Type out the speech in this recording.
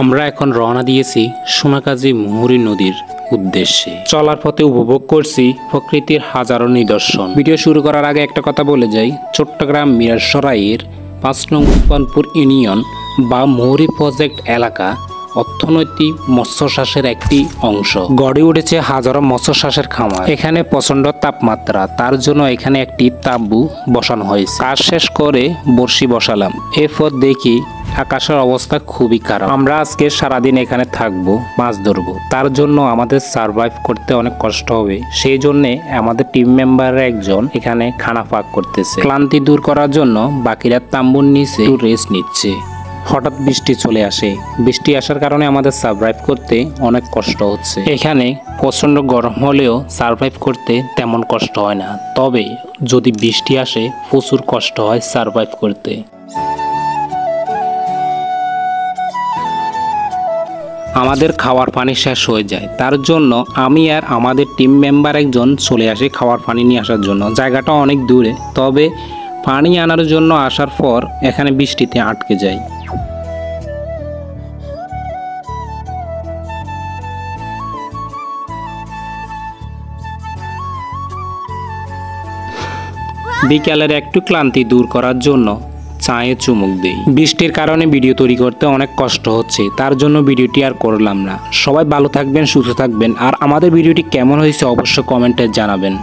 আমরা এখন রওনা দিয়েছি সোনাকাজি মুহুরী নদীর উদ্দেশ্যে। চলার পথে উপভোগ করছি প্রকৃতির হাজারো নিদর্শন। ভিডিও শুরু করার আগে একটা কথা বলে যাই, চট্টগ্রাম মিরসরাইয়ের ৫ নং উসমানপুর ইউনিয়ন বা মুহুরী প্রজেক্ট এলাকা অর্থনৈতিক মৎস্য চাষের একটি অংশ। গড়ে উঠেছে হাজারো মৎস্য চাষের খামার। এখানে প্রচন্ড তাপমাত্রা, তার জন্য এখানে একটি তাঁবু বসানো হয়েছে। কাজ শেষ করে বড়শি বসালাম। এরপর দেখি আকাশের অবস্থা খুবই খারাপ। আমরা আজকে সারাদিন এখানে থাকবো, মাছ ধরবো। তার জন্য আমাদের সার্ভাইভ করতে অনেক কষ্ট হবে। সেই জন্য আমাদের টিম মেম্বারের একজন এখানে খানা পাক করতেছে। ক্লান্তি দূর করার জন্য বাকিরা তাঁবুর নিচে একটু রেস্ট নিচ্ছে। হঠাৎ বৃষ্টি চলে আসে। বৃষ্টি আসার কারণে আমাদের সার্ভাইভ করতে অনেক কষ্ট হচ্ছে। এখানে প্রচন্ড গরম হলেও সার্ভাইভ করতে তেমন কষ্ট হয় না, তবে যদি বৃষ্টি আসে প্রচুর কষ্ট হয় সার্ভাইভ করতে। আমাদের খাওয়ার পানি শেষ হয়ে যায়, তার জন্য আমি আর আমাদের টিম মেম্বার একজন চলে আসি খাওয়ার পানি নিয়ে আসার জন্য। জায়গাটা অনেক দূরে, তবে পানি আনার জন্য আসার পর এখানে বৃষ্টিতে আটকে যায়। বিকালের একটু ক্লান্তি দূর করার জন্য চায়ে চুমুক দেই। বৃষ্টির কারণে ভিডিও তৈরি করতে অনেক কষ্ট হচ্ছে, তার জন্য ভিডিওটি আর করলাম না। সবাই ভালো থাকবেন, সুস্থ থাকবেন, আর আমাদের ভিডিওটি কেমন হয়েছে অবশ্যই কমেন্টে জানাবেন।